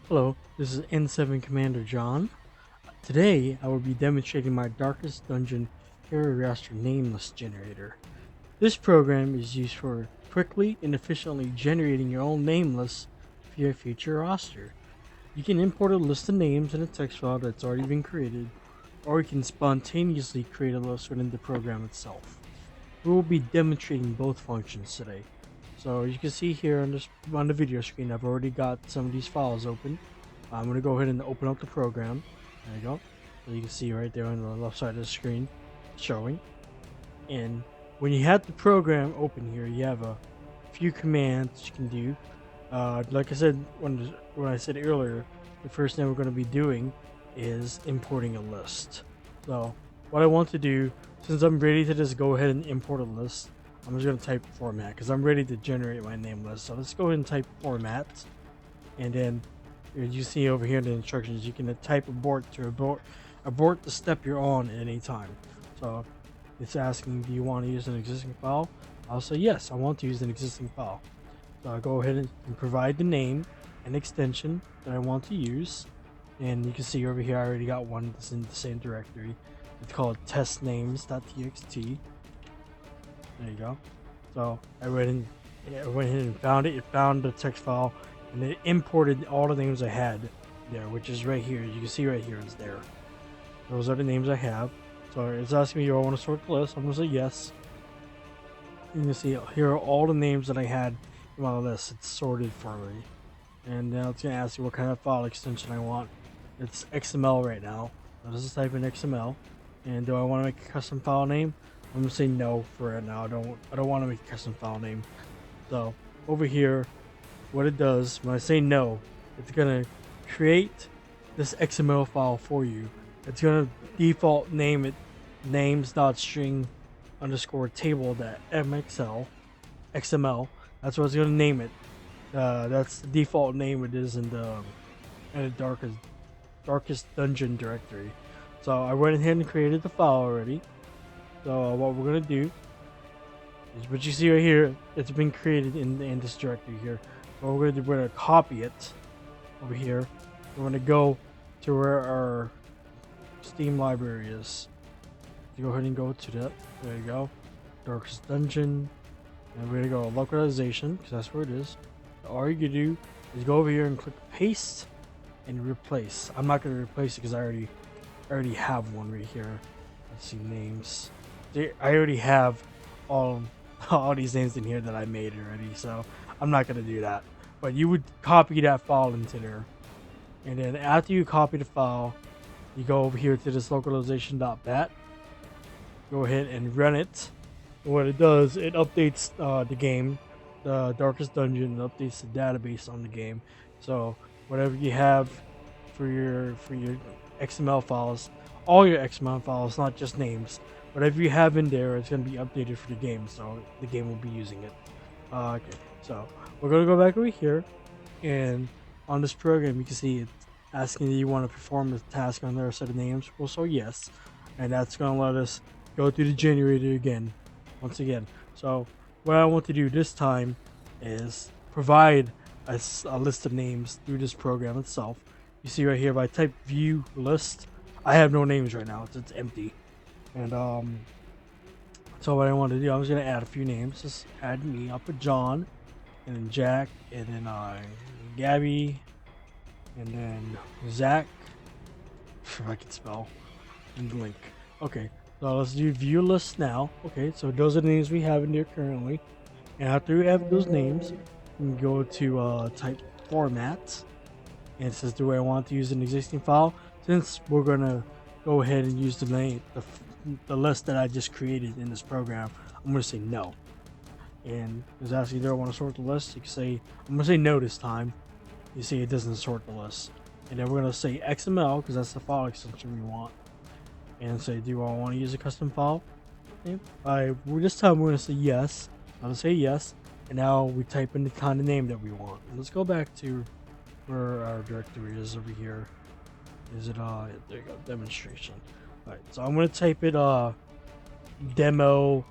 Hello, this is N7 Commander John. Today, I will be demonstrating my Darkest Dungeon Hero Roster Namelist generator. This program is used for quickly and efficiently generating your own name list for your future roster. You can import a list of names in a text file that's already been created, or you can spontaneously create a list within the program itself. We will be demonstrating both functions today. So as you can see here on the video screen, I've already got some of these files open. I'm going to go ahead and open up the program. There you go. So you can see right there on the left side of the screen showing. And when you have the program open here, you have a few commands you can do. Like I said when I said earlier, the first thing we're going to be doing is importing a list. So what I want to do, since I'm ready to just go ahead and import a list, I'm just going to type format because I'm ready to generate my name list. So let's go ahead and type format, and then you see over here in the instructions you can type abort to abort the step you're on at any time. So it's asking, do you want to use an existing file? I'll say yes, I want to use an existing file. So I'll go ahead and provide the name and extension that I want to use. And you can see over here I already got one that's in the same directory. It's called testnames.txt. There you go. So I went ahead and found it. It found the text file and it imported all the names I had there, which is right here. You can see right here is there. Those are the names I have. So it's asking me, do I want to sort the list? I'm going to say yes. You can see here are all the names that I had in my list. It's sorted for me. And now it's going to ask you what kind of file extension I want. It's XML right now. So this is type in XML. And do I want to make a custom file name? I'm going to say no for right now. I don't want to make a custom file name. So over here, what it does when I say no, it's going to create this XML file for you. It's going to default name it names.string underscore table.mxl XML. That's what it's going to name it. That's the default name it is in the darkest dungeon directory. So I went ahead and created the file already. So what we're going to do is what you see right here. It's been created in this directory here. What we're going to do, we're going to copy it over here. We're going to go to where our Steam library is. You go ahead and go to that. There you go. Darkest Dungeon. And we're going to go localization because that's where it is. All you can do is go over here and click paste and replace. I'm not going to replace it because I already have one right here. Let's see, names. I already have all these names in here that I made already, so I'm not going to do that. But you would copy that file into there. And then after you copy the file, you go over here to this localization.bat. Go ahead and run it. What it does, it updates the game, the Darkest Dungeon, and updates the database on the game. So whatever you have for your XML files, all your XML files, not just names, whatever you have in there, it's going to be updated for the game. So the game will be using it. Okay, so we're going to go back over here, and on this program you can see it's asking that you want to perform the task on their set of names. Well, so yes, and that's going to let us go through the generator again, once again. So what I want to do this time is provide a list of names through this program itself. You see right here, if I type view list, I have no names right now. It's empty. And so what I want to do, I'm just gonna add a few names. Just add me. I'll put John, and then Jack, and then Gabby, and then Zach, if I can spell, and Link. Okay, so let's do view list now. Okay, so those are the names we have in there currently. And after we have those names, we can go to type format. And it says, do I want to use an existing file? Since we're gonna go ahead and use the list that I just created in this program, I'm gonna say no. And it's asking, do I want to sort the list? You can say, I'm gonna say no this time. You see it doesn't sort the list. And then we're gonna say XML because that's the file extension we want. And say, do I want to use a custom file? Okay. This time we're gonna say yes. I'm gonna say yes. And now we type in the kind of name that we want. And let's go back to where our directory is over here. Is it there you go, demonstration. Alright, so I'm gonna type it demo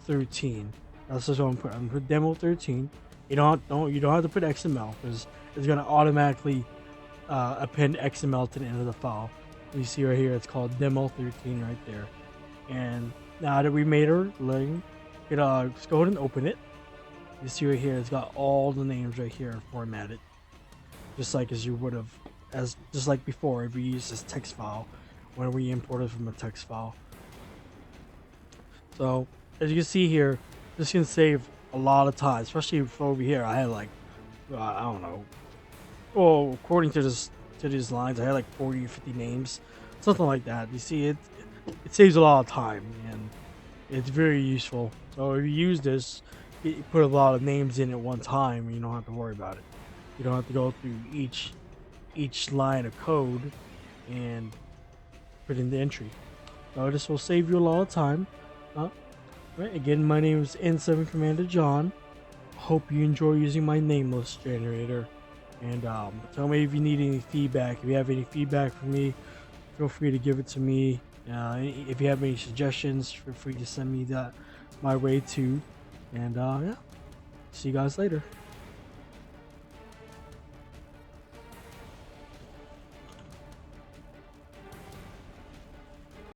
13. That's just what I'm gonna put demo 13. You don't have to put XML because it's gonna automatically append XML to the end of the file. You see right here, it's called demo 13 right there. And now that we made our link, let's go ahead and open it. You see right here, it's got all the names right here formatted, just like as you would have, just like before if we used this text file when we imported from a text file. So as you can see here, this can save a lot of time, especially for over here. I had like, I don't know. Well, according to these lines, I had like 40 or 50 names, something like that. You see, it saves a lot of time and it's very useful. So if you use this, you put a lot of names in at one time, and you don't have to worry about it. You don't have to go through each line of code and put in the entry. So this will save you a lot of time. Right, again, my name is N7 Commander John. Hope you enjoy using my Namelist generator. And tell me if you need any feedback. If you have any feedback for me, feel free to give it to me. If you have any suggestions, feel free to send me that my way too. And yeah, see you guys later.